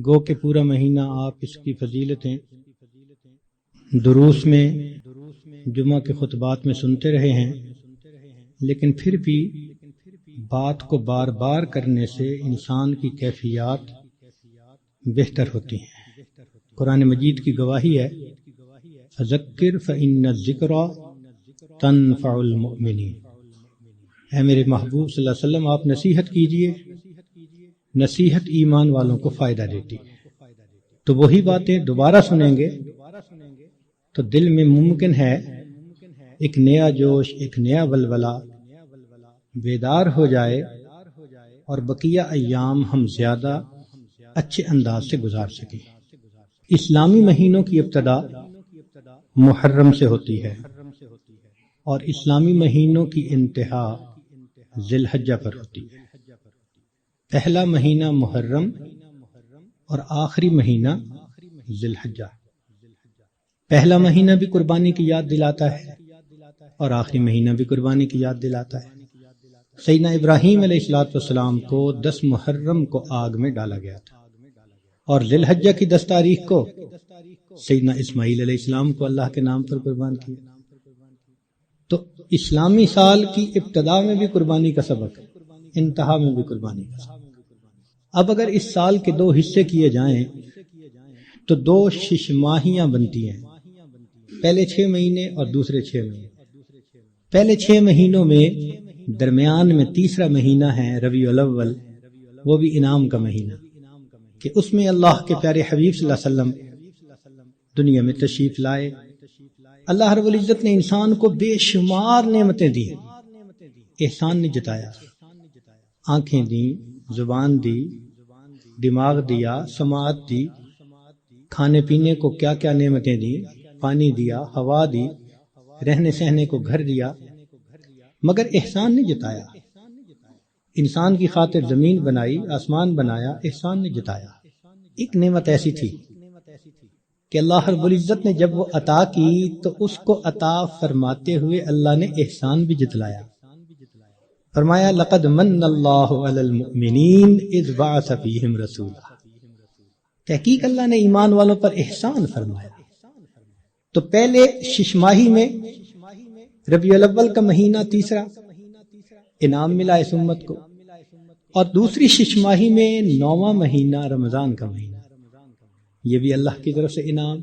گو کہ پورا مہینہ آپ اس کی فضیلتیں دروس میں، جمعہ کے خطبات میں سنتے رہے ہیں، لیکن پھر بھی بات کو بار بار کرنے سے انسان کی کیفیات بہتر ہوتی ہیں۔ قرآن مجید کی گواہی ہے، فذکر فإن الذکریٰ تنفع المؤمنین۔ اے میرے محبوب صلی اللہ علیہ وسلم، آپ نصیحت کیجئے، نصیحت ایمان والوں کو فائدہ دیتی ہے۔ تو وہی باتیں دوبارہ سنیں گے تو دل میں ممکن ہے ایک نیا جوش، ایک نیا ولولہ بیدار ہو جائے اور بقیہ ایام ہم زیادہ اچھے انداز سے گزار سکیں۔ اسلامی مہینوں کی ابتدا محرم سے ہوتی ہے اور اسلامی مہینوں کی انتہا ذی الحجہ پر ہوتی ہے۔ پہلا مہینہ محرم اور آخری مہینہ ذی الحجہ۔ پہلا مہینہ بھی قربانی کی یاد دلاتا ہے اور آخری مہینہ بھی قربانی کی یاد دلاتا ہے۔ سیدنا ابراہیم علیہ السلام کو 10 محرم کو آگ میں ڈالا گیا تھا اور ذی الحجہ کی 10 تاریخ کو سیدنا اسماعیل علیہ السلام کو اللہ کے نام پر قربان کیا۔ تو اسلامی سال کی ابتدا میں بھی قربانی کا سبق، انتہا میں بھی قربانی کا سبق۔ اب اگر اس سال کے 2 حصے کیے جائیں تو 2 ششماہیاں بنتی ہیں، پہلے 6 مہینے اور دوسرے 6 مہینے۔ پہلے 6 مہینوں میں درمیان میں تیسرا مہینہ ہے ربیع الاول، وہ بھی انعام کا مہینہ، کہ اس میں اللہ کے پیارے حبیب صلی اللہ علیہ وسلم دنیا میں تشریف لائے۔ اللہ رب العزت نے انسان کو بے شمار نعمتیں دی، احسان نے جتایا، آنکھیں دیں، زبان دی، دماغ دیا، سماعت دی، کھانے پینے کو کیا کیا نعمتیں دی، پانی دیا، ہوا دی، رہنے سہنے کو گھر دیا، مگر احسان نے جتایا۔ انسان کی خاطر زمین بنائی، آسمان بنایا، احسان نے جتایا۔ ایک نعمت ایسی تھی کہ اللہ رب العزت نے جب وہ عطا کی تو اس کو عطا فرماتے ہوئے اللہ نے احسان بھی جتلایا۔ فرمایا لقد من اللہ علی المؤمنین اذ بعث فیہم رسولا۔ تحقیق اللہ نے ایمان والوں پر احسان فرمایا۔ تو پہلے ششماہی میں ربیع الاول کا مہینہ تیسرا انعام ملا اس امت کو، اور دوسری ششماہی میں 9واں مہینہ رمضان کا مہینہ، یہ بھی اللہ کی طرف سے انعام۔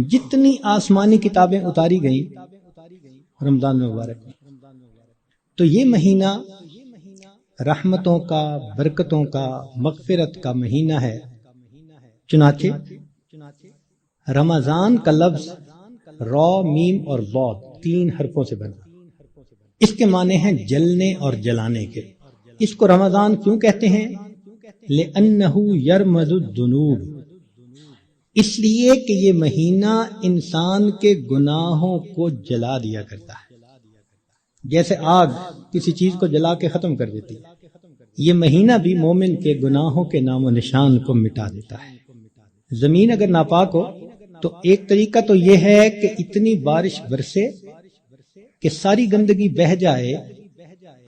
جتنی آسمانی کتابیں اتاری گئیں رمضان مبارک میں، تو یہ مہینہ رحمتوں کا، برکتوں کا، مغفرت کا مہینہ ہے۔ چنانچہ رمضان کا لفظ را، میم اور ضاد 3 حرفوں سے بنا، اس کے معنی ہیں جلنے اور جلانے کے۔ اس کو رمضان کیوں کہتے ہیں؟ لِأَنَّهُ يَرْمَزُ الذُّنُوبِ، اس لیے کہ یہ مہینہ انسان کے گناہوں کو جلا دیا کرتا ہے، جیسے آگ کسی چیز کو جلا کے ختم کر دیتی ہے، یہ مہینہ بھی مومن کے گناہوں کے نام و نشان کو مٹا دیتا ہے۔ زمین اگر ناپاک ہو تو ایک طریقہ تو یہ ہے کہ اتنی بارش برسے کہ ساری گندگی بہہ جائے،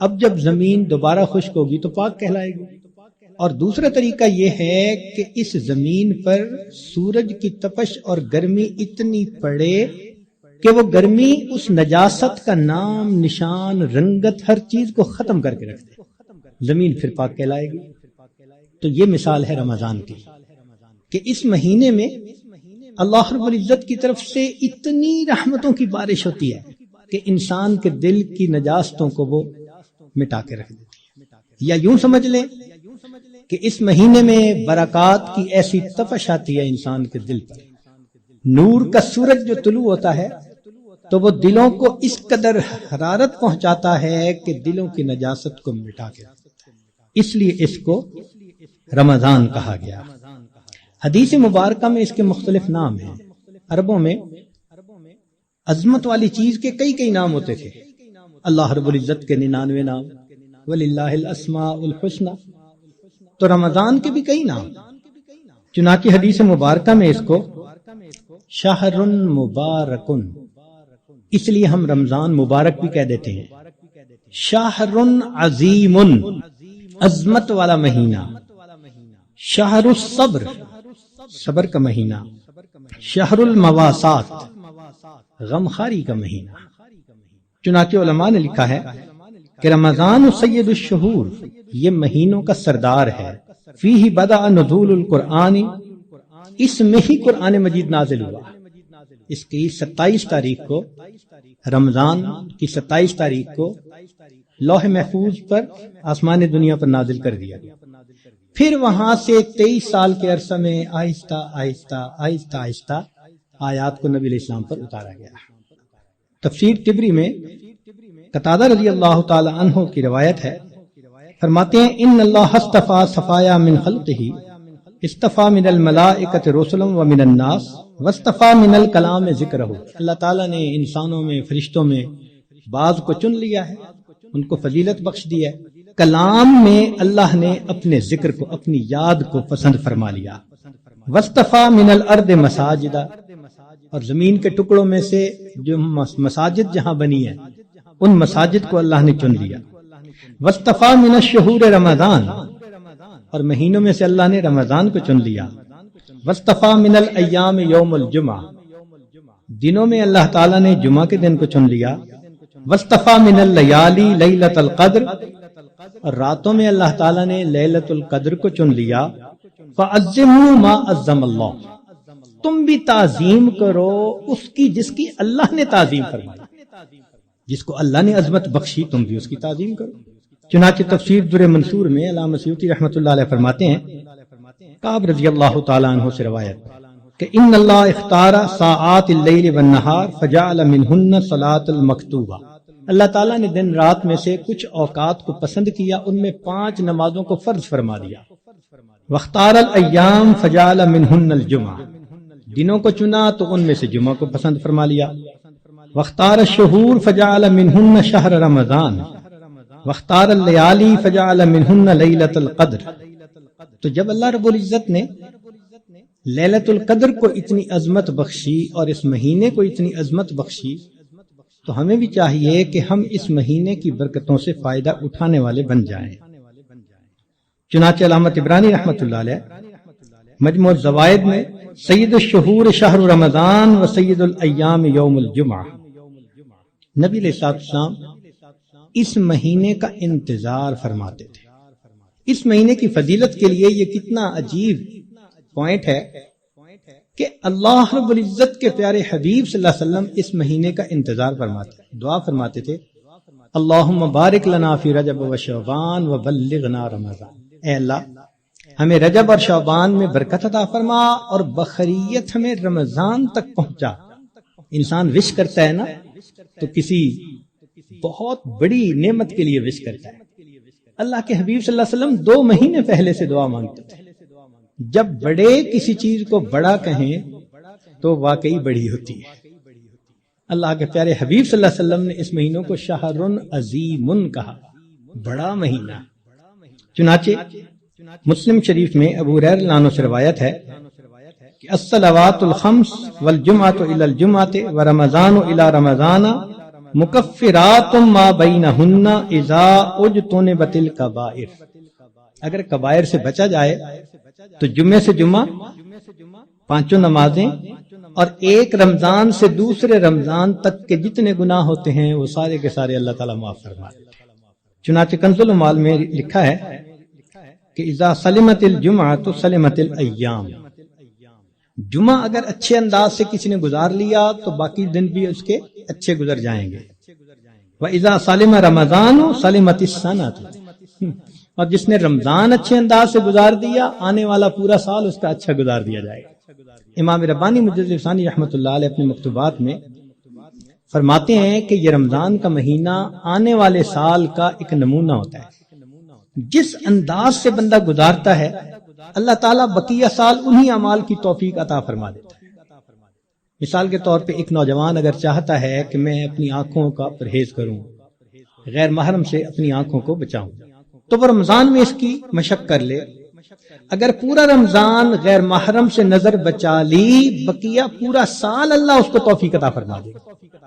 اب جب زمین دوبارہ خشک ہوگی تو پاک کہلائے گی۔ اور دوسرا طریقہ یہ ہے کہ اس زمین پر سورج کی تپش اور گرمی اتنی پڑے کہ وہ گرمی اس نجاست کا نام، نشان، رنگت، ہر چیز کو ختم کر کے رکھ دے، زمین پھر پاک کہلائے گی۔ تو یہ مثال ہے رمضان کی، کہ اس مہینے میں اللہ رب العزت کی طرف سے اتنی رحمتوں کی بارش ہوتی ہے کہ انسان کے دل کی نجاستوں کو وہ مٹا کے رکھ دیتی ہے۔ یا یوں سمجھ لیں کہ اس مہینے میں برکات کی ایسی تپش آتی ہے انسان کے دل پر، نور کا سورج جو طلوع ہوتا ہے تو وہ دلوں کو اس قدر حرارت پہنچاتا ہے کہ دلوں کی نجاست کو مٹا کے رکھ دیتا ہے، اس لیے اس کو رمضان کہا گیا۔ حدیث مبارکہ میں اس کے مختلف نام ہیں۔ عربوں میں عظمت والی چیز کے کئی نام ہوتے تھے، اللہ رب العزت کے 99 نام، وَلِلَّهِ الْأَسْمَاءُ الْحُسْنَى، تو رمضان کے بھی کئی نام۔ چنانچہ حدیث مبارکہ میں اس کو شہر مبارک، اس لیے ہم رمضان مبارک بھی کہہ دیتے ہیں، شہر عظیم، عظمت والا مہینہ، شہر الصبر، صبر کا مہینہ، شہر المواسات، غمخاری کا مہینہ۔ چنانچہ علماء نے لکھا ہے کہ رمضان سید الشہور، یہ مہینوں کا سردار ہے۔ فیہ بدأ نزول القرآن، اس میں ہی قرآن مجید نازل ہوا۔ اس کی 27 تاریخ کو، رمضان کی 27 تاریخ کو لوح محفوظ پر آسمان دنیا پر نازل کر دیا گیا۔ پھر وہاں سے 23 سال کے عرصہ میں آہستہ آہستہ آہستہ آہستہ آیات کو نبی علیہ السلام پر اتارا گیا۔ تفسیر طبری میں قتادہ رضی اللہ تعالی عنہ کی روایت ہے، فرماتے ہیں ان اللہ اصطفیٰ صفایا من خلقہ، اصطفیٰ من الملائکۃ رسلا ومن الناس واصطفیٰ من الکلام ذکرہ۔ اللہ تعالیٰ نے انسانوں میں، فرشتوں میں بعض کو چن لیا ہے، ان کو فضیلت بخش دی ہے۔ کلام میں اللہ نے اپنے ذکر کو، اپنی یاد کو پسند فرما لیا۔ واصطفیٰ من الارض مساجدا، اور زمین کے ٹکڑوں میں سے جو مساجد جہاں بنی ہے ان مساجد کو اللہ نے چن لیا۔ واصطفیٰ من الشہور رمضان، اور مہینوں میں سے اللہ نے رمضان کو چن لیا۔ واصطفیٰ من الایام یوم الجمعہ، دنوں میں اللہ تعالیٰ نے جمعہ کے دن کو چن لیا۔ واصطفیٰ من اللیالی لیلۃ القدر، اور راتوں میں اللہ تعالیٰ نے لیلۃ القدر کو چن لیا۔ فعظموا ما عظم اللہ، تم بھی تعظیم کرو اس کی جس کی اللہ نے تعظیم فرمائی، جس کو اللہ نے عظمت بخشی تم بھی اس کی تعظیم کرو۔ چنانچہ تفسیر در منصور میں علامہ سیوطی رحمۃ اللہ علیہ فرماتے ہیں، کعب رضی اللہ تعالیٰ عنہ سے روایت کہ ان اللہ اختار ساعات اللیل والنہار فجعل منہن صلاۃ المکتوبہ، اللہ تعالیٰ نے دن رات میں سے کچھ اوقات کو پسند کیا، ان میں 5 نمازوں کو فرض فرما دیا۔ واختار الایام فجعل منہن الجمعہ، دنوں کو چنا تو ان میں سے جمعہ کو پسند فرما لیا۔ واختار الشہور فجعل منہن شہر رمضان، واختار اللیالی فجعل منہن لیلۃ القدر۔ تو جب اللہ رب العزت نے لیلۃ القدر کو اتنی عظمت بخشی اور اس مہینے کو اتنی عظمت بخشی، تو ہمیں بھی چاہیے کہ ہم اس مہینے کی برکتوں سے فائدہ اٹھانے والے بن جائیں۔ چنانچہ علامہ طبرانی رحمۃ اللہ علیہ مجموع الزوائد میں سید الشہور شہر رمضان و سید الایام یوم الجمعہ، نبی علیہ السلام اس مہینے کا انتظار فرماتے تھے۔ اس مہینے کی فضیلت کے لیے یہ کتنا عجیب پوائنٹ ہے کہ اللہ رب العزت کے پیارے حبیب صلی اللہ علیہ وسلم اس مہینے کا انتظار فرماتے، دعا فرماتے تھے، اللہم بارک لنا فی رجب و شعبان و بلغنا رمضان، اے اللہ ہمیں رجب اور شعبان میں برکت عطا فرما اور بخیریت ہمیں رمضان تک پہنچا۔ انسان وش کرتا ہے نا تو کسی بہت بڑی نعمت کے لیے وش کرتا ہے۔ اللہ کے حبیب صلی اللہ علیہ وسلم 2 مہینے پہلے سے دعا مانگتے تھے۔ جب بڑے کسی چیز کو بڑا کہیں تو واقعی بڑی ہوتی ہے۔ اللہ کے پیارے حبیب صلی اللہ علیہ وسلم نے اس مہینوں کو شہر عظیم کہا، بڑا مہینہ۔ چنانچہ مسلم شریف میں ابو ہریرہ رضی اللہ عنہ سے روایت ہے کہ الصلوات الخمس والجمعۃ الی الجمعۃ ورمضان الی رمضان مکفرات ما بینہن اذا اجتنبت الکبائر، اگر کبائر سے بچا جائے تو جمعے سے جمعہ 5 نمازیں اور ایک رمضان سے دوسرے رمضان تک کے جتنے گناہ ہوتے ہیں وہ سارے کے سارے اللہ تعالیٰ معاف فرما دیتا ہے۔ چنانچہ کنز المال میں لکھا ہے کہ اذا سلمت الجمعہ تو سلمت الایام، جمعہ اگر اچھے انداز سے کسی نے گزار لیا تو باقی دن بھی اس کے اچھے گزر جائیں گے۔ وَإِذَا سَلِمَ رَمَضَانُ سَلِمَتِ السَّنَةُ، اور جس نے رمضان اچھے انداز سے گزار دیا آنے والا پورا سال اس کا اچھا گزار دیا جائے گا۔ امام ربانی مجدد ثانی رحمۃ اللہ علیہ اپنے مکتوبات میں فرماتے ہیں کہ یہ رمضان کا مہینہ آنے والے سال کا ایک نمونہ ہوتا ہے۔ جس انداز سے بندہ گزارتا ہے اللہ تعالیٰ بقیہ سال انہی اعمال کی توفیق عطا فرما دیتا ہے۔ مثال کے طور پہ ایک نوجوان اگر چاہتا ہے کہ میں اپنی آنکھوں کا پرہیز کروں، غیر محرم سے اپنی آنکھوں کو بچاؤں، تو وہ رمضان میں اس کی مشق کر لے۔ اگر پورا رمضان غیر محرم سے نظر بچا لی، بقیہ پورا سال اللہ اس کو توفیق عطا فرما دے گا۔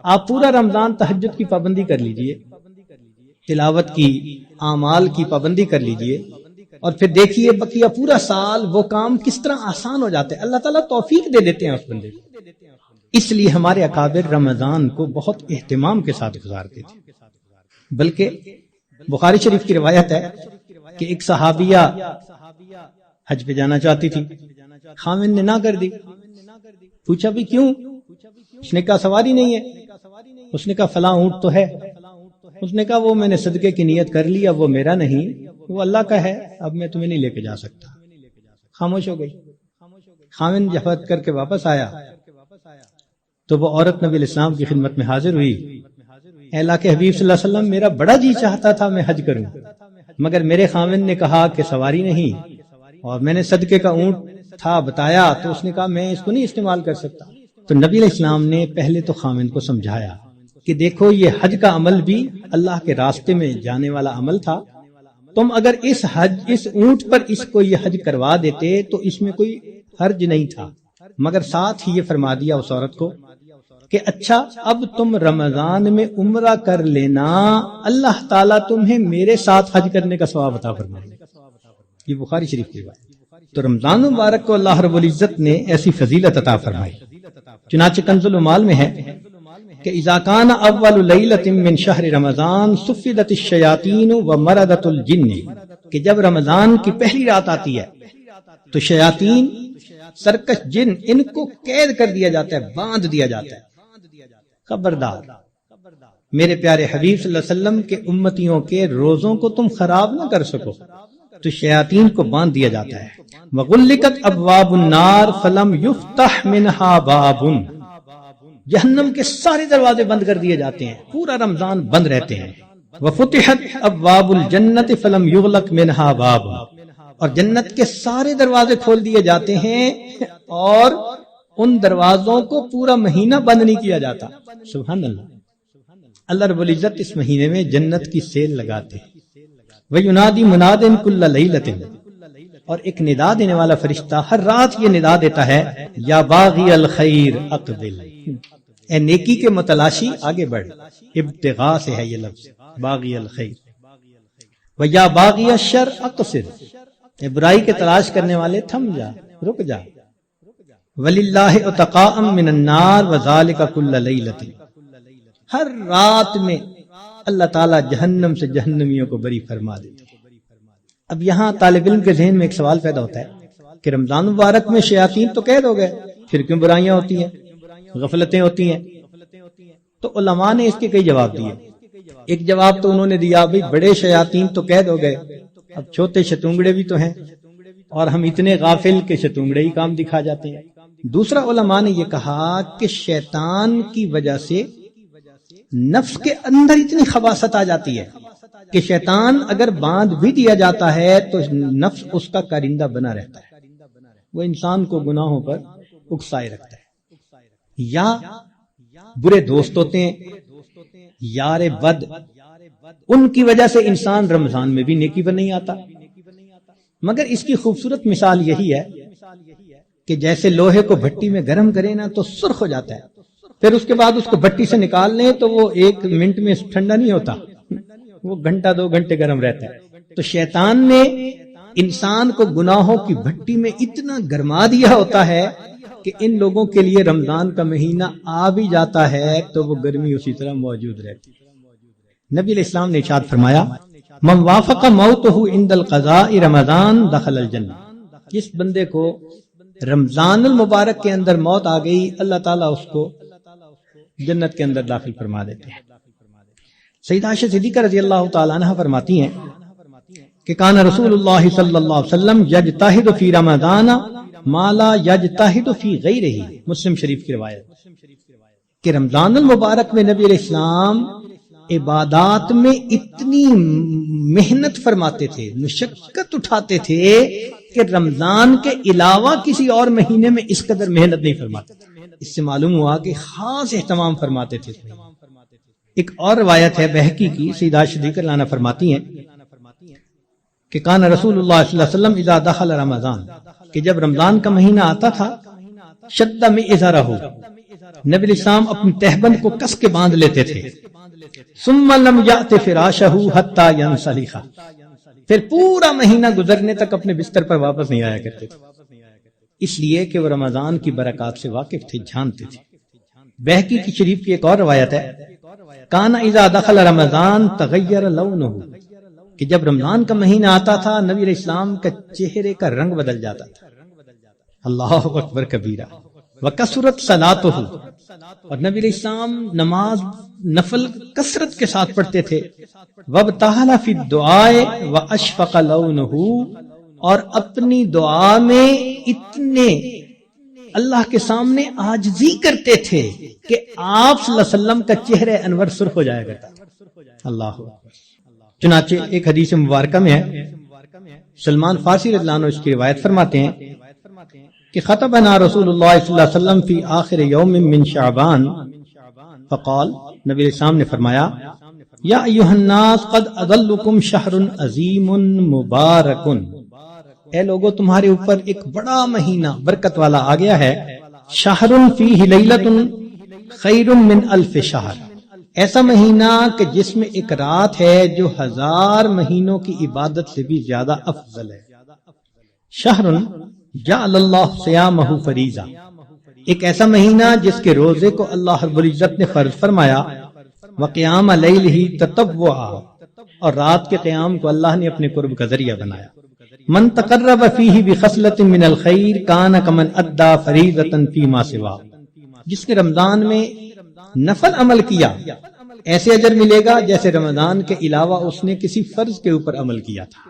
آپ پورا رمضان تہجد کی پابندی کر لیجئے، تلاوت کی، اعمال کی پابندی کر لیجئے، اور پھر دیکھیے بقیہ پورا سال وہ کام کس طرح آسان ہو جاتے ہیں، اللہ تعالیٰ توفیق دے دیتے ہیں اس بندے کو۔ اس لیے ہمارے اکابر رمضان کو بہت اہتمام کے ساتھ گزارتے تھے، بلکہ بخاری شریف کی روایت ہے کہ ایک صحابیہ حج پہ جانا چاہتی تھی، خاوند نے نہ کر دی۔ پوچھا بھی کیوں؟ اس نے کہا سواری نہیں ہے۔ اس نے کہا فلاں اونٹ تو ہے۔ اس نے کہا وہ میں نے صدقے کی نیت کر لی، اب وہ میرا نہیں، وہ اللہ کا ہے، اب میں تمہیں نہیں لے کے جا سکتا۔ خاموش ہو گئی۔ خاوند جفت کر کے واپس آیا تو وہ عورت نبی علیہ السلام کی خدمت میں حاضر ہوئی۔ اے اللہ کے حبیب صلی اللہ علیہ وسلم، میرا بڑا جی چاہتا تھا میں حج کروں، مگر میرے خاوند نے کہا کہ سواری نہیں، اور میں نے صدقے کا اونٹ تھا بتایا تو اس نے کہا میں اس کو نہیں استعمال کر سکتا۔ تو نبی علیہ السلام نے پہلے تو خاوند کو سمجھایا کہ دیکھو یہ حج کا عمل بھی اللہ کے راستے میں جانے والا عمل تھا، تم اگر اس اونٹ پر اس کو یہ حج کروا دیتے تو اس میں کوئی حرج نہیں تھا، مگر ساتھ ہی یہ فرما دیا اس عورت کو کہ اچھا اب تم رمضان میں عمرہ کر لینا، اللہ تعالیٰ تمہیں میرے ساتھ حج کرنے کا ثواب عطا فرمائے۔ یہ بخاری شریف کی بات۔ تو رمضان مبارک کو اللہ رب العزت نے ایسی فضیلت عطا فرمائی۔ چنانچہ کنز المال میں ہے کہ اذا کان اول لیلۃ من شہر رمضان صفدت الشیاطین ومردت الجن، کہ جب رمضان کی پہلی رات آتی ہے تو شیاطین، سرکش جن، ان کو قید کر دیا جاتا ہے، باندھ دیا جاتا ہے۔ خبردار میرے پیارے حبیب صلی اللہ علیہ وسلم کے امتیوں کے روزوں کو تم خراب نہ کر سکو، تو شیاطین کو باندھ دیا جاتا ہے۔ وغلقت ابواب النار فلم یفتح منہا باب، جہنم کے سارے دروازے بند کر دیے جاتے ہیں، پورا رمضان بند رہتے ہیں۔ وفتحت ابواب الجنت فلم یغلق منہا باب، اور جنت کے سارے دروازے کھول دیے جاتے ہیں اور ان دروازوں کو پورا مہینہ بند نہیں کیا جاتا۔ سبحان اللہ۔ اللہ رب العزت اس مہینے میں جنت کی سیل لگاتے ہیں۔ وَيُنَادِي مُنَادٍ كُلَّ لَيْلَةٍ، اور ایک ندا دینے والا فرشتہ ہر رات یہ ندا دیتا ہے، یا باغی الخیر اقبل، اے نیکی کے متلاشی آگے بڑھ۔ ابتغاء سے ہے یہ لفظ، باغی الخیر۔ وَيَا باغی الشر اقصر، اے برائی کے تلاش کرنے والے تھم جا، رک جا۔ وَلِلَّهِ عُتَقَاءً مِّنَ النَّارِ وَذَلِكَ كُلَّ لَيْلَةٍ، ہر رات میں اللہ تعالیٰ جہنم سے جہنمیوں کو بری فرما دیتے۔ اب یہاں طالب علم کے ذہن میں ایک سوال پیدا ہوتا ہے کہ رمضان مبارک میں شیاطین تو قید ہو گئے، پھر کیوں برائیاں ہوتی ہیں، غفلتیں ہوتی ہیں؟ تو علماء نے اس کے کئی جواب دیے۔ ایک جواب تو انہوں نے دیا بھئی بڑے شیاطین تو قید ہو گئے، اب چھوٹے شتونگڑے بھی تو ہیں، اور ہم اتنے غافل کہ شتونگڑے ہی کام دکھا جاتے ہیں۔ دوسرا علماء نے یہ کہا کہ شیطان کی وجہ سے نفس کے اندر اتنی خباثت آ جاتی ہے کہ شیطان اگر باندھ بھی دیا جاتا ہے تو نفس اس کا کارندہ بنا رہتا ہے، وہ انسان کو گناہوں پر اکسائے رکھتا ہے۔ یا برے دوست ہوتے ہیں، یار بد، ان کی وجہ سے انسان رمضان میں بھی نیکی پر نہیں آتا۔ مگر اس کی خوبصورت مثال یہی ہے کہ جیسے لوہے کو بھٹی میں گرم کرے نا تو سرخ ہو جاتا ہے، پھر اس کے بعد اس کو بھٹی سے نکال لیں تو وہ 1 منٹ میں ٹھنڈا نہیں ہوتا، وہ گھنٹہ 2 گھنٹے گرم رہتا ہے۔ تو شیطان نے انسان کو گناہوں کی بھٹی میں اتنا گرما دیا ہوتا ہے کہ ان لوگوں کے لیے رمضان کا مہینہ آ بھی جاتا ہے تو وہ گرمی اسی طرح موجود رہتی ہے۔ نبی علیہ السلام نے ارشاد فرمایا، من وافق موتہ عند القضاء رمضان دخل الجنہ، جس بندے کو رمضان المبارک کے اندر موت آ گئی، اللہ تعالیٰ اس کو جنت کے اندر داخل فرما دیتے ہیں۔ سیدہ عائشہ صدیقہ رضی اللہ تعالیٰ عنہ فرماتی ہیں کہ کان رسول اللہ صلی اللہ علیہ وسلم یجتہد فی رمضان ما لا یجتہد فی غیرہ، مسلم شریف کی روایت کہ رمضان المبارک میں نبی علیہ السلام عبادات میں اتنی محنت فرماتے تھے، مشقت اٹھاتے تھے کہ رمضان کے علاوہ کسی اور مہینے میں اس قدر محنت نہیں فرماتے۔ اس سے معلوم ہوا کہ خاص اہتمام فرماتے تھے۔ ایک اور روایت ہے بہقی کی، سیدہ عائشہ صدیقہ عنہا فرماتی ہیں کہ کان رسول اللہ صلی اللہ علیہ وسلم اذا دخل رمضان، کہ جب رمضان کا مہینہ آتا تھا، شد من ازرہ، نبی علیہ السلام اپنی تہبند کو کس کے باندھ لیتے تھے، ثم لم یأت فراشہ حتی ینسلخ، پھر پورا مہینہ گزرنے تک اپنے بستر پر واپس نہیں آیا کرتے تھے، اس لیے کہ وہ رمضان کی برکات سے واقف تھے، جانتے تھے۔ بہقی کی شریف کی ایک اور روایت ہے، کان اذا دخل رمضان تغیر لونہ، کہ جب رمضان کا مہینہ آتا تھا نبی علیہ السلام کا چہرے کا رنگ بدل جاتا تھا۔ اللہ اکبر کبیرہ۔ وکثرت صلاتہ، اور نبی علیہ السلام نماز نفل کثرت کے ساتھ پڑھتے تھے۔ وابتہل فی الدعاء واشفق لونہ، اور اپنی دعا میں اتنے اللہ کے سامنے عاجزی کرتے تھے کہ آپ صلی اللہ علیہ وسلم کا چہرہ انور سرخ ہو جایا کرتا تھا۔ اللہ اکبر۔ چنانچہ ایک حدیث مبارکہ میں ہے، سلمان فارسی رضی اللہ عنہ اس کی روایت فرماتے ہیں کہ خطبنا رسول اللہ صلی اللہ علیہ وسلم فی آخر یوم من شعبان فقال، نبی علیہ السلام نے فرمایا، یا ایھا الناس قد اضلکم شہر عظیم مبارک، اے لوگو تمہارے اوپر ایک بڑا مہینہ برکت والا آ گیا ہے، شہر فیہ لیلۃ خیر من الف شہر، ایسا مہینہ کہ جس میں ایک رات ہے جو 1000 مہینوں کی عبادت سے بھی زیادہ افضل ہے۔ شہر جعل اللہ صیامہ فریضہ، ایک ایسا مہینہ جس کے روزے کو اللہ رب العزت نے فرض فرمایا، وقیام لیلہ تطوعا، اور رات کے قیام کو اللہ نے اپنے قرب کا ذریعہ بنایا۔ من تقرب فیہ بخصلۃ من الخیر کان کمن ادى فریضۃ فیما سوا، جس نے رمضان میں نفل عمل کیا ایسے اجر ملے گا جیسے رمضان کے علاوہ اس نے کسی فرض کے اوپر عمل کیا تھا۔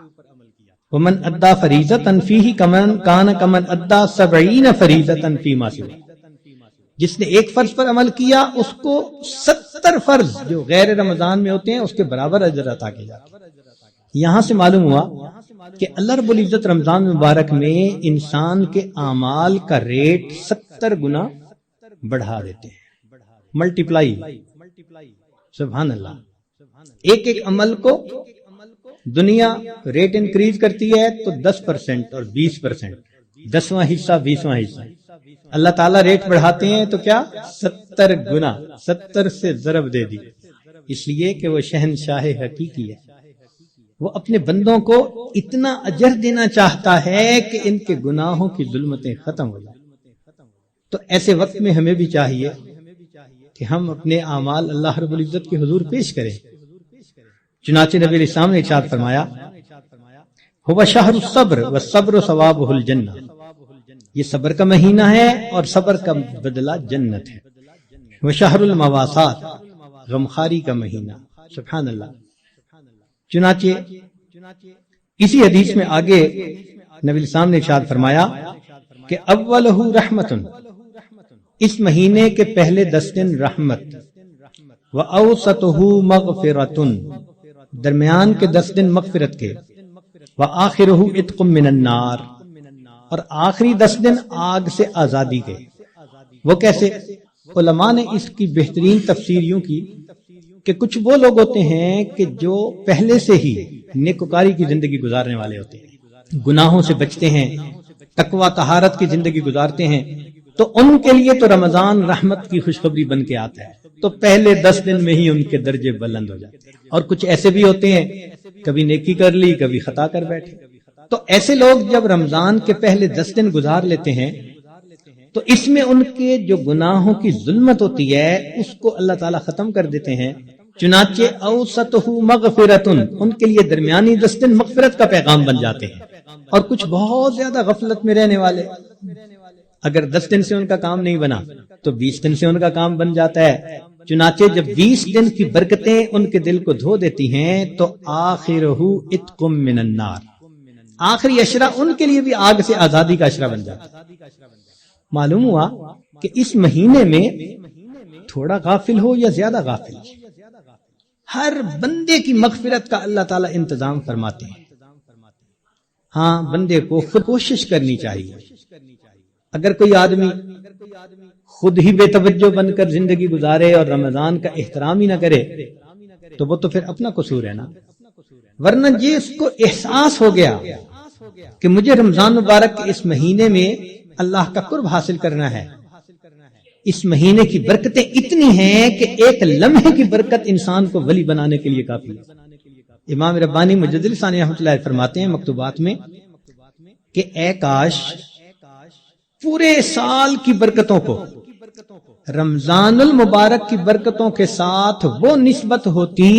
ومن ادى فریضۃ فیہ کان کمن ادى 70 فریضۃ فیما سوا، جس نے ایک فرض پر عمل کیا اس کو 70 فرض جو غیر رمضان میں ہوتے ہیں اس کے برابر اجر عطا کیا جاتا ہے۔ یہاں سے معلوم ہوا کہ اللہ رب العزت رمضان مبارک میں انسان کے اعمال کا ریٹ 70 گنا بڑھا دیتے ہیں، ملٹیپلائی، سبحان اللہ۔ ایک ایک عمل کو دنیا ریٹ انکریز کرتی ہے تو 10% اور 20%، 10واں حصہ 20واں حصہ، اللہ تعالیٰ ریٹ بڑھاتے ہیں تو کیا 70 گنا، 70 سے ضرب دے دی، اس لیے کہ وہ شہنشاہ حقیقی ہے، وہ اپنے بندوں کو اتنا اجر دینا چاہتا ہے کہ ان کے گناہوں کی ظلمتیں ختم ہو جائیں۔ تو ایسے وقت میں ہمیں بھی چاہیے کہ ہم اپنے اعمال اللہ رب العزت کے حضور پیش کریں۔ چنانچہ نبی علیہ السلام نے ارشاد فرمایا، هو شہر الصبر والصبر ثوابہ الجنہ، یہ صبر کا مہینہ ہے اور صبر کا بدلہ جنت ہے۔ وہ شہر المواسات، غمخاری کا مہینہ، سبحان اللہ۔ چنانچہ اسی حدیث میں آگے نبی علیہ السلام نے ارشاد فرمایا کہ اولہ رحمت، اس مہینے کے پہلے 10 دن رحمت، واوسطہ مغفرۃ، درمیان کے 10 دن مغفرت کے، وآخرہ عتق من النار، اور آخری 10 دن آگ سے آزادی کے۔ وہ کیسے؟ علماء نے اس کی بہترین تفسیر یوں کی کہ کچھ وہ لوگ ہوتے ہیں کہ جو پہلے سے ہی نیکوکاری کی زندگی گزارنے والے ہوتے ہیں، گناہوں سے بچتے ہیں، تقوی طہارت کی زندگی گزارتے ہیں، تو ان کے لیے تو رمضان رحمت کی خوشخبری بن کے آتا ہے، تو پہلے 10 دن میں ہی ان کے درجے بلند ہو جاتے ہیں۔ اور کچھ ایسے بھی ہوتے ہیں کبھی نیکی کر لی کبھی خطا کر بیٹھے، تو ایسے لوگ جب رمضان کے پہلے 10 دن گزار لیتے ہیں تو اس میں ان کے جو گناہوں کی ظلمت ہوتی ہے اس کو اللہ تعالیٰ ختم کر دیتے ہیں۔ چنانچہ اوسطہ مغفرۃ، ان کے لیے درمیانی 10 دن مغفرت کا پیغام بن جاتے ہیں۔ اور کچھ بہت زیادہ غفلت میں رہنے والے، اگر 10 دن سے ان کا کام نہیں بنا تو 20 دن سے ان کا کام بن جاتا ہے۔ چنانچہ جب 20 دن کی برکتیں ان کے دل کو دھو دیتی ہیں تو آخرہ عتق من النار، آخری عشرہ ان کے لیے بھی آگ سے آزادی کا عشرہ بن جاتا ہے۔ معلوم ہوا کہ اس مہینے میں تھوڑا غافل ہو یا زیادہ غافل، ہر بندے کی مغفرت کا اللہ تعالیٰ انتظام فرماتے ہیں۔ ہاں، بندے کو خود کوشش کرنی چاہیے۔ اگر کوئی آدمی خود ہی بے توجہ بن کر زندگی گزارے اور رمضان کا احترام ہی نہ کرے تو وہ تو پھر اپنا قصور ہے نا، ورنہ یہ اس کو احساس ہو گیا کہ مجھے رمضان مبارک کے اس مہینے میں اللہ کا قرب حاصل کرنا ہے، اس مہینے کی برکتیں اتنی ہیں کہ ایک لمحے کی برکت انسان کو ولی بنانے کے لیے کافی ہے۔ امام ربانی مجدد ثانی رحمۃ اللہ علیہ فرماتے ہیں مکتوبات میں کہ اے کاش پورے سال کی برکتوں کو رمضان المبارک کی برکتوں کے ساتھ وہ نسبت ہوتی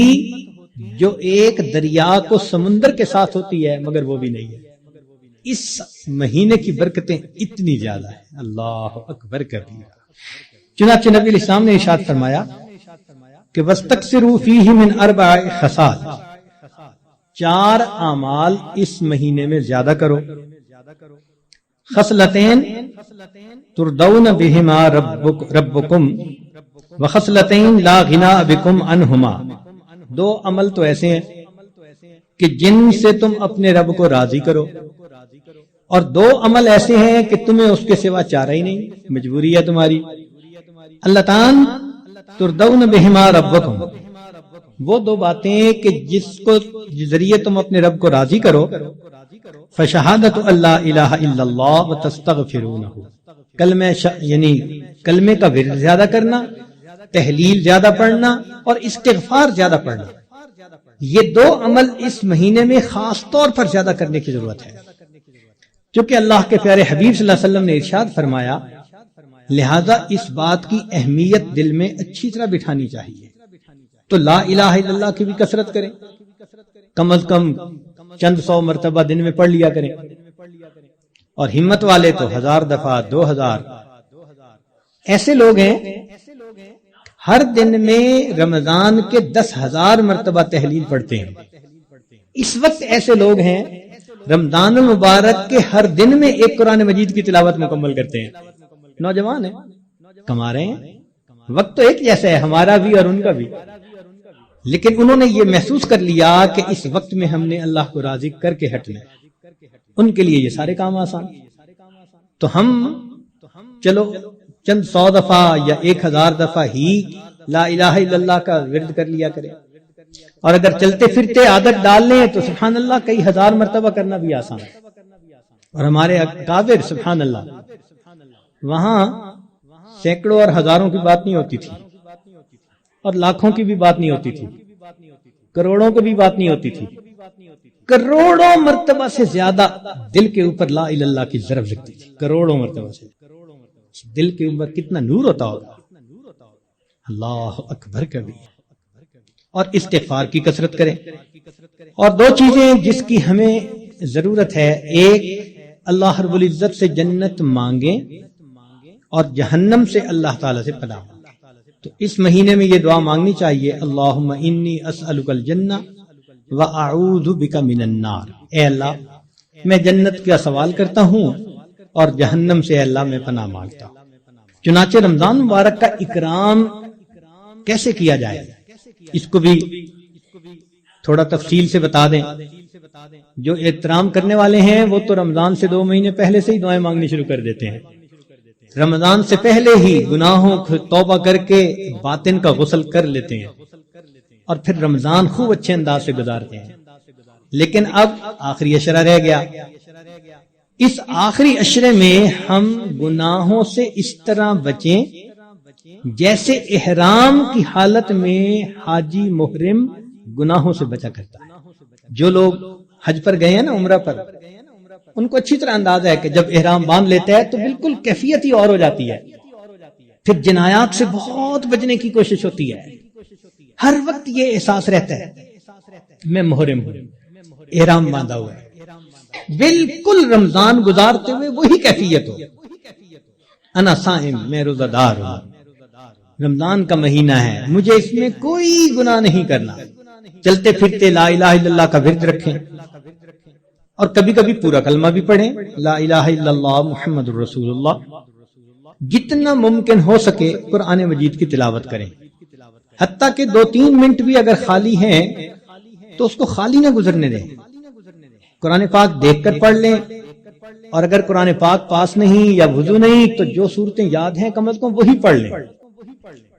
جو ایک دریا کو سمندر کے ساتھ ہوتی ہے، مگر وہ بھی نہیں ہے۔ اس مہینے کی برکتیں اتنی زیادہ ہیں، اللہ اکبر کبیرہ۔ چنانچہ نبی علیہ السلام نے ارشاد فرمایا کہ وَاسْتَكْثِرُوا فِيهِ مِنْ 4 خصال، 4 اعمال اس مہینے میں زیادہ کرو۔ خصلتین تردون بہما ربکم وخصلتین لا غناء بکم عنہما، 2 عمل تو ایسے ہیں کہ جن سے تم اپنے رب کو راضی کرو، اور 2 عمل ایسے ہیں کہ تمہیں اس کے سوا چارہ ہی نہیں، مجبوری ہے تمہاری۔ اللہ تعالی تردون بہما ربکم، وہ 2 باتیں کہ جس کو ذریعے تم اپنے رب کو راضی کرو، فشہادت اللہ الہ الا اللہ وتستغفرونہ، یعنی کلمے کا ورد زیادہ کرنا، تحلیل زیادہ پڑھنا اور استغفار زیادہ پڑھنا، یہ 2 عمل اس مہینے میں خاص طور پر زیادہ کرنے کی ضرورت ہے، کیونکہ اللہ کے پیارے حبیب صلی اللہ علیہ وسلم نے ارشاد فرمایا لہذا اس بات کی اہمیت دل میں اچھی طرح بٹھانی چاہیے، تو لا الہ الا اللہ کی بھی کثرت کریں، کم از کم چند 100 مرتبہ دن میں پڑھ لیا کریں، اور ہمت والے تو 1000 دفعہ 2000۔ ایسے لوگ ہیں ہر دن میں رمضان کے 10,000 مرتبہ تحلیل پڑھتے ہیں۔ اس وقت ایسے لوگ ہیں رمضان المبارک کے ہر دن میں ایک قرآن مجید کی تلاوت مکمل کرتے ہیں۔ نوجوان ہیں، کما رہے ہیں، وقت تو ایک جیسا ہے ہمارا بھی اور ان کا بھی، لیکن انہوں نے یہ محسوس کر لیا کہ اس وقت میں ہم نے اللہ کو راضی کر کے ہٹنا ہے، ان کے لیے یہ سارے کام آسان۔ تو ہم چلو چند 100 دفعہ یا 1000 دفعہ ہی لا الہ الا اللہ کا ورد کر لیا کریں، اور اگر چلتے پھرتے عادت ڈال لیں تو سبحان اللہ کئی 1000 مرتبہ کرنا بھی آسان ہے۔ اور ہمارے اکابر سبحان اللہ وہاں سینکڑوں اور ہزاروں کی بات نہیں ہوتی تھی، اور لاکھوں کی بھی بات نہیں ہوتی تھی، کروڑوں کی بھی بات نہیں ہوتی تھی، کروڑوں مرتبہ سے زیادہ دل کے اوپر لا الہ الا اللہ کی ضرب لگتی تھی، کروڑوں مرتبہ سے۔ دل کے اوپر کتنا نور ہوتا ہوگا، اللہ اکبر کبھی۔ اور استغفار کی کثرت کریں۔ اور 2 چیزیں جس کی ہمیں ضرورت ہے، ایک اللہ رب العزت سے جنت مانگیں اور جہنم سے اللہ تعالی سے پناہ مانگیں۔ تو اس مہینے میں یہ دعا مانگنی چاہیے، اللہم انی اسألک الجنہ واعوذ بک من النار، اے اللہ میں جنت کا سوال کرتا ہوں اور جہنم سے اللہ میں پناہ مانگتا ہوں۔ چنانچہ رمضان مبارک کا اکرام کیسے کیا جائے اس کو بھی تھوڑا تفصیل سے بتا دیں۔ جو احترام کرنے والے ہیں وہ تو رمضان سے 2 مہینے پہلے سے ہی دعائیں مانگنی شروع کر دیتے ہیں، رمضان سے پہلے ہی گناہوں کو توبہ کر کے باطن کا غسل کر لیتے ہیں، اور پھر رمضان خوب اچھے انداز سے گزارتے ہیں۔ لیکن اب آخری عشرہ رہ گیا، اس آخری عشرے میں ہم گناہوں سے اس طرح بچیں جیسے احرام کی حالت میں حاجی محرم گناہوں سے بچا کرتا ہے۔ جو لوگ حج پر گئے ہیں نا، عمرہ پر، ان کو اچھی طرح اندازہ ہے کہ جب احرام باندھ لیتا ہے تو بالکل کیفیت ہی اور ہو جاتی ہے، پھر جنایات سے بہت بچنے کی کوشش ہوتی ہے، ہر وقت یہ احساس رہتا ہے میں محرم ہوں، احرام باندھا ہوا ہے، بالکل رمضان گزارتے ہوئے وہی کیفیت ہو، انا صائم، میں روزہ دار ہوں، رمضان کا مہینہ ہے، مجھے اس میں کوئی گناہ نہیں کرنا، چلتے پھرتے لا الہ الا اللہ کا ورد رکھیں، اور کبھی کبھی پورا کلمہ بھی پڑھیں، لا الہ الا اللہ محمد رسول اللہ۔ جتنا ممکن ہو سکے قرآن مجید کی تلاوت کریں، حتیٰ کہ 2-3 منٹ بھی اگر خالی ہیں تو اس کو خالی نہ گزرنے دیں، قرآن پاک دیکھ کر پڑھ لیں، اور اگر قرآن پاک پاس نہیں یا وضو نہیں تو جو صورتیں یاد ہیں کم از کم وہی پڑھ لیں۔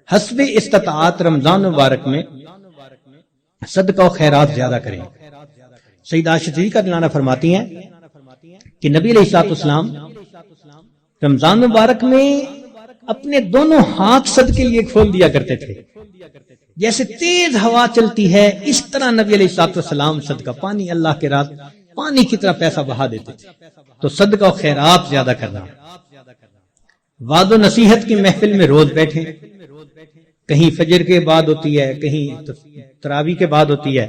حسب استطاعت رمضان مبارک میں صدقہ و خیرات زیادہ کریں۔ سیدہ عائشہ صدیقہ رضی اللہ عنہا فرماتی ہیں کہ نبی علیہ الصلوۃ والسلام رمضان مبارک میں اپنے دونوں ہاتھ صدقے لیے کھول دیا کرتے تھے. جیسے تیز ہوا چلتی ہے اس طرح نبی علیہ الصلوۃ والسلام صدقہ پانی اللہ کے راہ پانی کی طرح پیسہ بہا دیتے تھے. تو صدقہ و خیرات زیادہ کرنا. وعد و نصیحت کی محفل میں روز بیٹھیں. کہیں فجر کے بعد ہوتی ہے, کہیں تراویح کے بعد ہوتی ہے,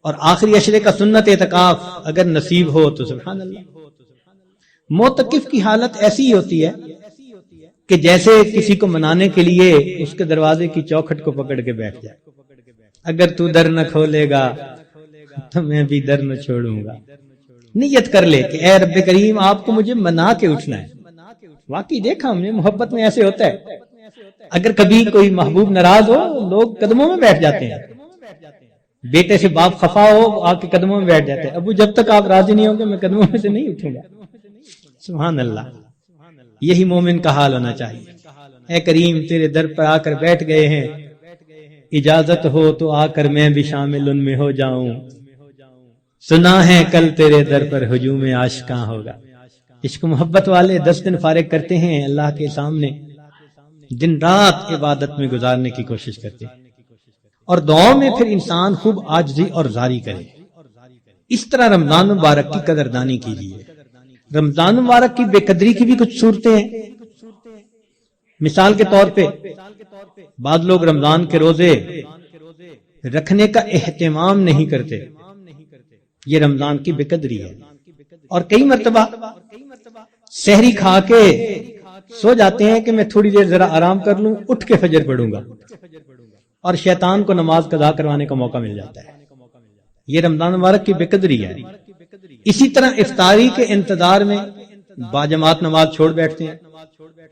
اور آخری عشرے کا سنت اعتکاف اگر نصیب ہو تو سبحان اللہ. معتکف کی حالت ایسی ہی ہوتی ہے کہ جیسے کسی کو منانے کے لیے اس کے دروازے کی چوکھٹ کو پکڑ کے بیٹھ جائے. اگر تو در نہ کھولے گا تو میں بھی در نہ چھوڑوں گا. نیت کر لے کہ اے رب کریم آپ کو مجھے منا کے اٹھنا ہے. واقعی دیکھا ہم نے محبت میں ایسے ہوتا ہے. اگر کبھی کوئی محبوب ناراض ہو لوگ قدموں میں بیٹھ جاتے ہیں. بیٹے سے باپ خفا ہو آپ کے قدموں میں بیٹھ جاتے ہیں. ابو جب تک آپ راضی نہیں ہوں گے میں قدموں میں سے نہیں اٹھوں گا. سبحان اللہ. یہی مومن کا حال ہونا چاہیے. اے کریم تیرے در پر آ کر بیٹھ گئے ہیں, اجازت ہو تو آ کر میں بھی شامل ان میں ہو جاؤں. سنا ہے کل تیرے در پر ہجوم عاشقاں ہوگا. عشق محبت والے 10 دن فارغ کرتے ہیں اللہ کے سامنے, دن رات عبادت میں گزارنے کی کوشش کرتے ہیں, اور دعاؤں میں پھر انسان خوب عاجزی اور زاری کرے. اس طرح رمضان مبارک کی قدردانی کیجیے. رمضان مبارک کی بے قدری کی بھی کچھ صورتیں ہیں. مثال کے طور پہ بعض لوگ رمضان کے روزے رکھنے کا اہتمام نہیں کرتے. یہ رمضان کی بے قدری ہے. اور کئی مرتبہ سحری کھا کے سو جاتے ہیں کہ میں تھوڑی دیر ذرا آرام کر لوں, اٹھ کے فجر پڑھوں گا, اور شیطان کو نماز قضا کروانے کا موقع مل جاتا ہے. یہ رمضان مبارک کی بے قدری ہے. اسی طرح افطاری کے انتظار میں باجماعت نماز چھوڑ بیٹھتے ہیں.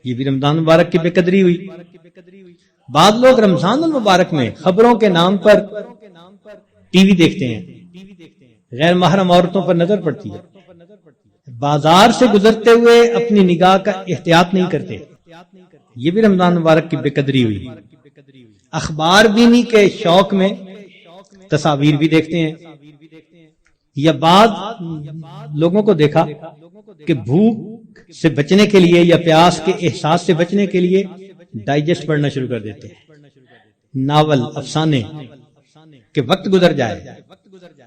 یہ بھی رمضان مبارک کی بے قدری ہوئی. بعض لوگ رمضان المبارک میں خبروں کے نام پر ٹی وی دیکھتے ہیں, غیر محرم عورتوں پر نظر پڑتی ہے. بازار سے گزرتے ہوئے اپنی نگاہ کا احتیاط نہیں کرتے. یہ بھی رمضان مبارک کی بے قدری ہوئی. اخبار بینی کے شوق میں تصاویر بھی دیکھتے ہیں. یا بعض لوگوں کو دیکھا کہ بھوک سے بچنے کے لیے یا پیاس کے احساس سے بچنے کے لیے ڈائجسٹ پڑھنا شروع کر دیتے ہیں, ناول افسانے, کہ وقت گزر جائے.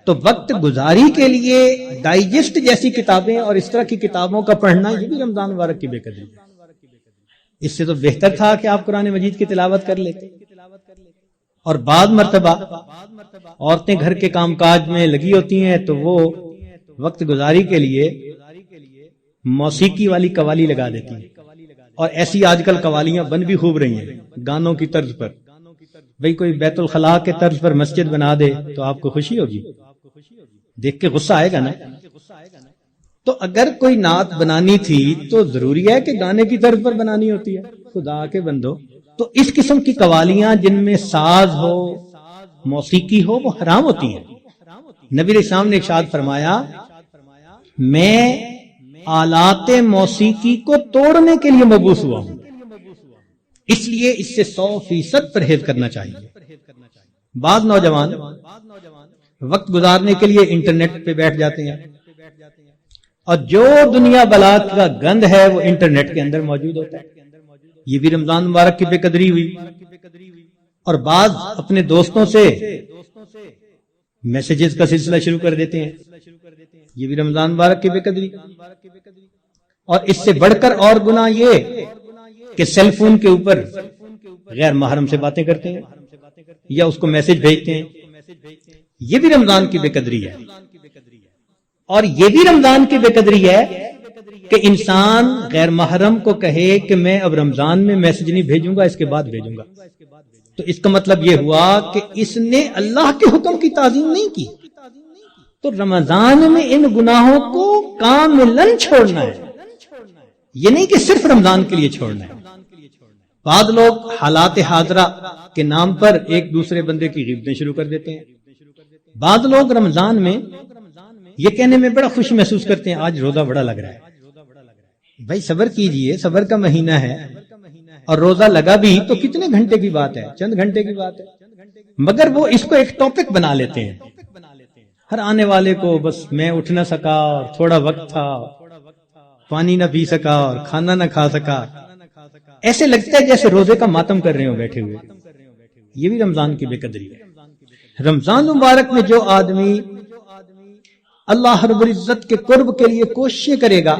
تو وقت گزاری کے لیے ڈائجسٹ جیسی کتابیں اور اس طرح کی کتابوں کا پڑھنا یہ بھی رمضان مبارک کی بے قدری ہے. اس سے تو بہتر تھا کہ آپ قرآن مجید کی تلاوت کر لیتے. اور بعض مرتبہ عورتیں گھر کے کام کاج میں لگی ہوتی ہیں تو وہ وقت گزاری کے لیے موسیقی والی قوالی لگا دیتی ہیں. اور ایسی آج کل قوالیاں بن بھی خوب رہی ہیں گانوں کی طرز پر. بھئی کوئی بیت الخلاء کے طرز پر مسجد بنا دے تو آپ کو خوشی ہوگی, دیکھ کے غصہ آئے گا نا. تو اگر کوئی نعت بنانی تھی تو ضروری ہے کہ گانے کی طرز پر بنانی ہوتی ہے. خدا کے بندو, تو اس قسم کی قوالیاں جن میں ساز ہو موسیقی ہو وہ حرام ہوتی ہیں. نبی علیہ السلام نے ارشاد فرمایا میں آلات موسیقی کو توڑنے کے لیے مبعوث ہوا ہوں, اس لیے اس سے 100% پرہیز کرنا چاہیے. بعض نوجوان وقت گزارنے کے لیے انٹرنیٹ پہ بیٹھ جاتے ہیں, اور جو دنیا بلا کا گند ہے وہ انٹرنیٹ کے اندر موجود ہوتا ہے. یہ بھی رمضان مبارک کی بے قدری ہوئی. اور بعض اپنے دوستوں سے میسیجز کا سلسلہ شروع کر دیتے ہیں. یہ بھی رمضان مبارک کی بے قدری. اور اس سے بڑھ کر اور گناہ یہ کہ سیل فون کے اوپر غیر محرم سے باتیں کرتے ہیں یا اس کو میسج بھیجتے ہیں. یہ بھی رمضان کی بے قدری ہے. اور یہ بھی رمضان کی بے قدری ہے کہ انسان غیر محرم کو کہے کہ میں اب رمضان میں میسج نہیں بھیجوں گا, اس کے بعد بھیجوں گا. تو اس کا مطلب یہ ہوا کہ اس نے اللہ کے حکم کی تعظیم نہیں کی. تو رمضان میں ان گناہوں کو کاملاً چھوڑنا ہے, یہ نہیں کہ صرف رمضان کے لیے چھوڑنا ہے. بعض لوگ حالات حاضرہ کے نام پر ایک دوسرے بندے کی غیبتیں شروع کر دیتے ہیں. بعض لوگ رمضان میں یہ کہنے میں بڑا خوش محسوس کرتے ہیں آج روزہ بڑا لگ رہا ہے. بھائی صبر کیجئے, صبر کا مہینہ ہے, اور روزہ لگا بھی تو کتنے گھنٹے کی بات ہے, چند گھنٹے کی بات ہے. مگر وہ اس کو ایک ٹاپک بنا لیتے ہیں. ہر آنے والے کو بس میں اٹھ نہ سکا اور تھوڑا وقت تھا, پانی نہ پی سکا اور کھانا نہ کھا سکا, ایسے لگتا ہے جیسے روزے کا ماتم کر رہے ہو بیٹھے ہوئے. یہ بھی رمضان کی بے قدری ہے. رمضان مبارک میں جو آدمی اللہ رب العزت کے قرب کے لیے کوششیں کرے گا